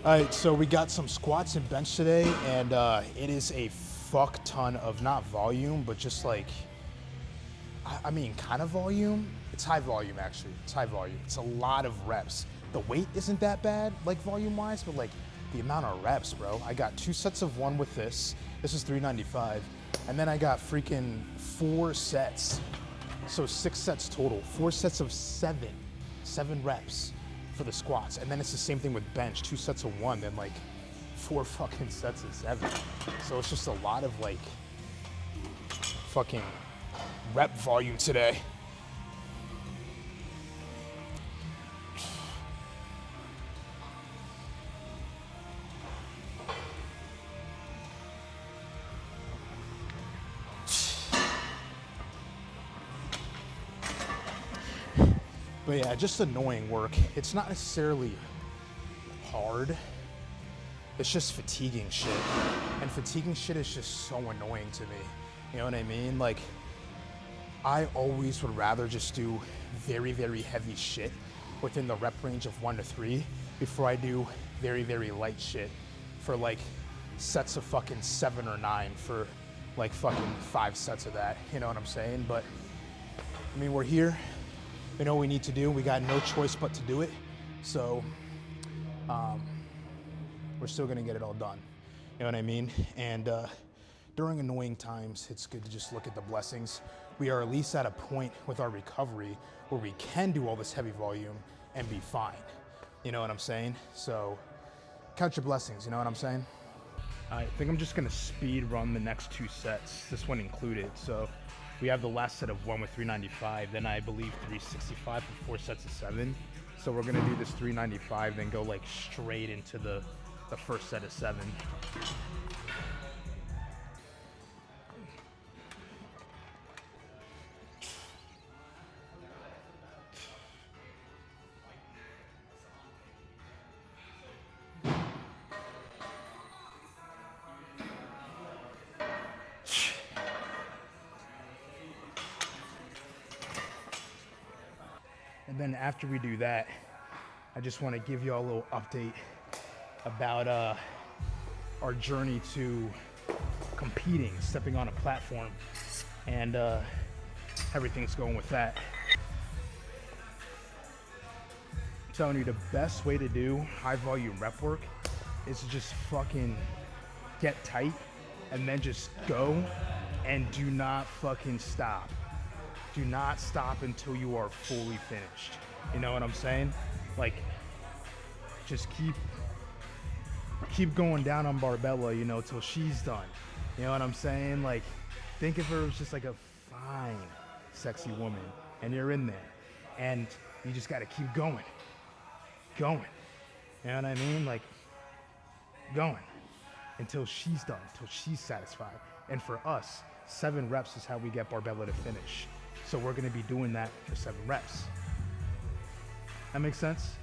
All right, so we got some squats and bench today, and it is a fuck ton of not volume, but just like, I mean, kind of volume. It's high volume, actually. It's high volume. It's a lot of reps. The weight isn't that bad, like volume-wise, but like the amount of reps, bro. I got 2 sets of 1 with this. This is 395, and then I got freaking 4 sets. So 6 sets total. 4 sets of 7 reps for the squats, and then it's the same thing with bench. 2 sets of 1, then like 4 fucking sets of 7. So it's just a lot of like fucking rep volume today. But yeah, just annoying work. It's not necessarily hard. It's just fatiguing shit. And fatiguing shit is just so annoying to me. You know what I mean? Like, I always would rather just do very, very heavy shit within the rep range of 1 to 3 before I do very, very light shit for like sets of fucking 7 or 9 for like fucking 5 sets of that. You know what I'm saying? But I mean, we're here. We know what we need to do. We got no choice but to do it. So we're still gonna get it all done. You know what I mean? And during annoying times, it's good to just look at the blessings. We are at least at a point with our recovery where we can do all this heavy volume and be fine. You know what I'm saying? So count your blessings, you know what I'm saying? I think I'm just gonna speed run the next 2 sets, this one included. So we have the last set of 1 with 395, then I believe 365 for 4 sets of 7. So we're gonna do this 395, then go like straight into the first set of 7. And then after we do that, I just want to give you all a little update about our journey to competing, stepping on a platform, and everything's going with that. I'm telling you, the best way to do high volume rep work is to just fucking get tight and then just go and do not fucking stop. Do not stop until you are fully finished. You know what I'm saying? Like, just keep going down on Barbella, you know, till she's done. You know what I'm saying? Like, think of her as just like a fine, sexy woman, and you're in there, and you just gotta keep going. You know what I mean? Like, going until she's done, until she's satisfied. And for us, 7 reps is how we get Barbella to finish. So we're gonna be doing that for 7 reps. That makes sense?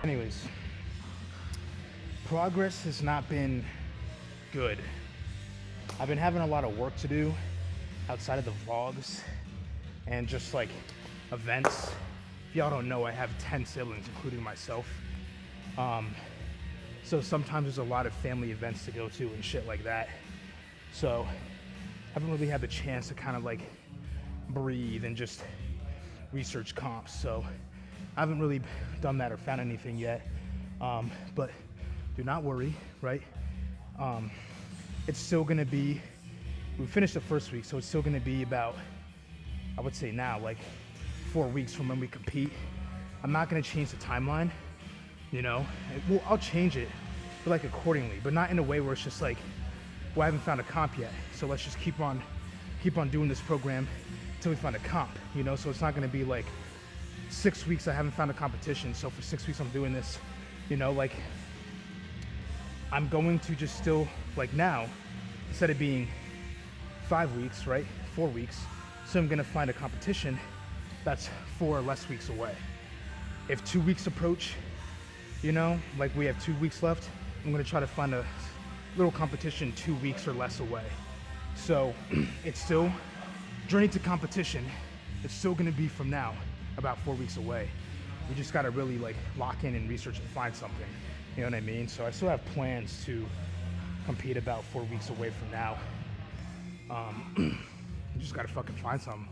Anyways, progress has not been good. I've been having a lot of work to do outside of the vlogs and just like events. If y'all don't know, I have 10 siblings, including myself. So sometimes there's a lot of family events to go to and shit like that. So I haven't really had the chance to kind of like breathe and just research comps. So I haven't really done that or found anything yet, but do not worry, right? It's still gonna be, we finished the first week, so it's still gonna be about, I would say now, like 4 weeks from when we compete. I'm not gonna change the timeline, you know? Well, I'll change it, but like accordingly, but not in a way where it's just like, well, I haven't found a comp yet, so let's just keep on keep on doing this program until we find a comp, you know? So it's not gonna be like 6 weeks I haven't found a competition, so for 6 weeks I'm doing this, you know, like I'm going to just still, like now, instead of being 5 weeks, right, 4 weeks, so I'm gonna find a competition that's 4 less weeks away. If 2 weeks approach, you know, like we have 2 weeks left, I'm gonna try to find a little competition 2 weeks or less away. So it's still, journey to competition, it's still gonna be from now about 4 weeks away. We just gotta really like lock in and research and find something, you know what I mean? So I still have plans to compete about 4 weeks away from now. You just gotta fucking find something.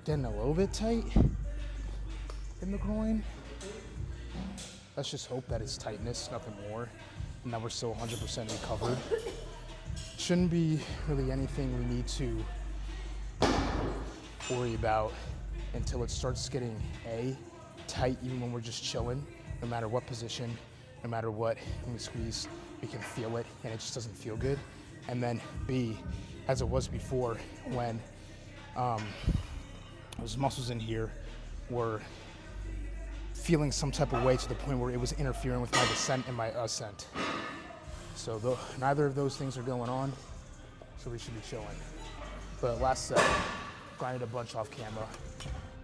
Getting a little bit tight in the groin. Let's just hope that it's tightness, nothing more, and that we're still 100% recovered. Shouldn't be really anything we need to worry about until it starts getting tight, even when we're just chilling, no matter what position, no matter what, when we squeeze, we can feel it and it just doesn't feel good. And then B, as it was before, when those muscles in here were feeling some type of way to the point where it was interfering with my descent and my ascent. So neither of those things are going on, so we should be chilling. But last set, grinded a bunch off camera,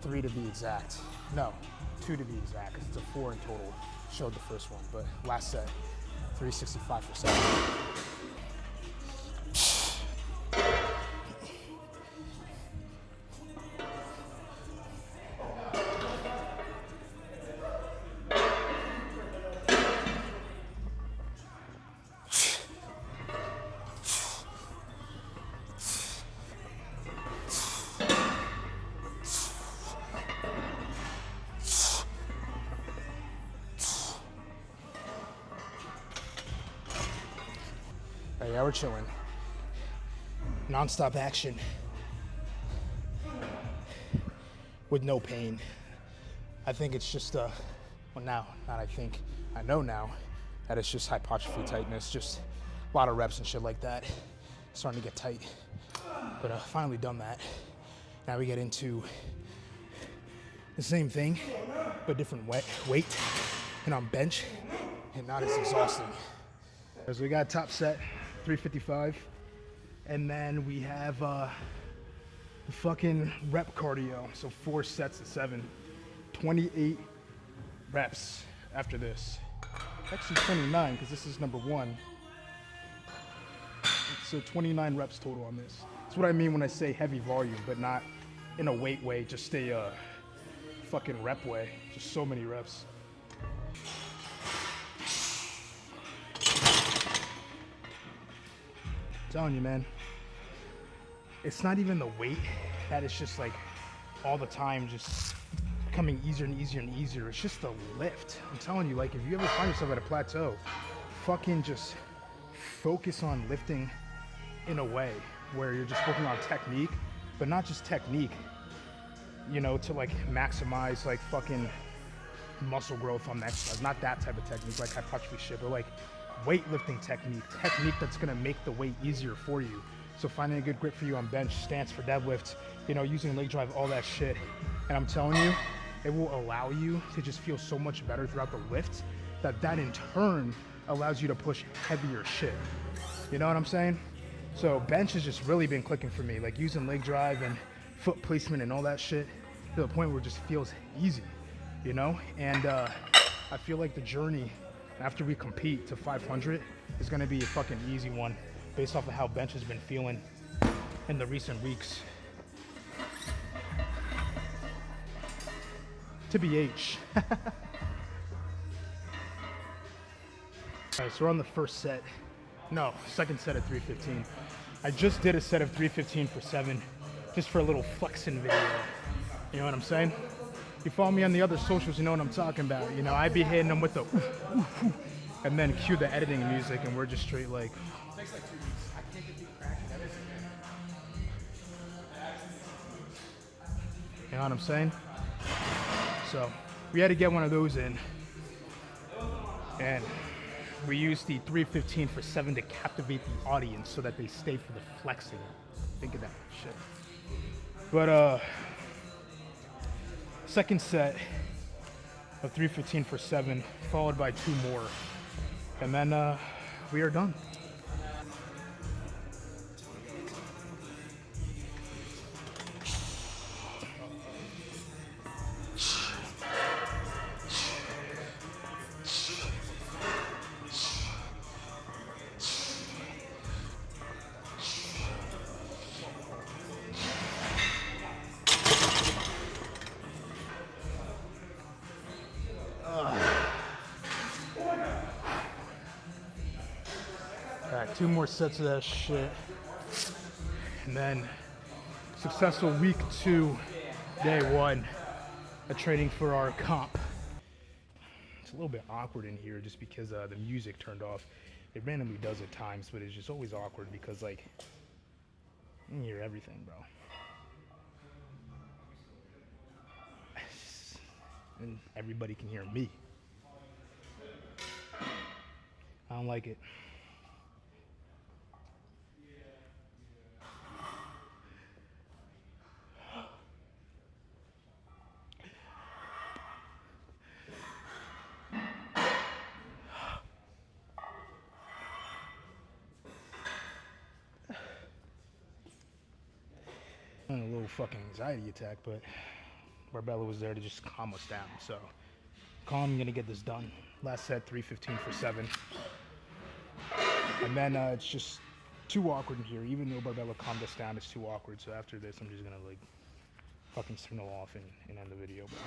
3 to be exact. No, 2 to be exact, because it's a 4 in total. Showed the first one, but last set, 365 for 7. Yeah, we're chilling. Non-stop action with no pain. I think it's just well now, not I think, I know now that it's just hypertrophy tightness, just a lot of reps and shit like that. Starting to get tight, but finally done that. Now we get into the same thing, but different weight, and on bench, and not as exhausting. So we got top set, 355, and then we have the fucking rep cardio, so 4 sets of 7, 28 reps after this. Actually 29, because this is number 1. So 29 reps total on this. That's what I mean when I say heavy volume, but not in a weight way, just a fucking rep way. Just so many reps. I'm telling you, man, it's not even the weight that is just like all the time just becoming easier and easier and easier. It's just the lift. I'm telling you, like if you ever find yourself at a plateau, fucking just focus on lifting in a way where you're just working on technique, but not just technique, you know, to like maximize like fucking muscle growth on the exercise. Not that type of technique, like hypertrophy shit, but like weightlifting technique that's gonna make the weight easier for you. So finding a good grip for you on bench, stance for deadlift, you know, using leg drive, all that shit. And I'm telling you, it will allow you to just feel so much better throughout the lift that in turn allows you to push heavier shit. You know what I'm saying? So bench has just really been clicking for me, like using leg drive and foot placement and all that shit to the point where it just feels easy, you know? And I feel like the journey after we compete to 500 is gonna be a fucking easy one based off of how bench has been feeling in the recent weeks. To BH. All right, so we're on the first set. No, second set of 315. I just did a set of 315 for 7, just for a little flexing video. You know what I'm saying? You follow me on the other socials, you know what I'm talking about. You know, I be hitting them with the oof, oof, oof, and then cue the editing music, and we're just straight like. Takes like 2 weeks. I can't get the crack and everything. You know what I'm saying? So we had to get one of those in. And we use the 315 for 7 to captivate the audience so that they stay for the flexing. Think of that shit. But second set of 315 for 7, followed by 2 more. And then we are done. Alright, 2 more sets of that shit. And then successful week 2, day 1 of training for our comp. It's a little bit awkward in here just because the music turned off. It randomly does at times, but it's just always awkward because like you can hear everything, bro. And everybody can hear me. I don't like it. A little fucking anxiety attack, but Barbella was there to just calm us down. So, calm, I'm gonna get this done. Last set, 315 for 7. And then it's just too awkward in here. Even though Barbella calmed us down, it's too awkward. So after this, I'm just gonna like fucking signal off and end the video, bro.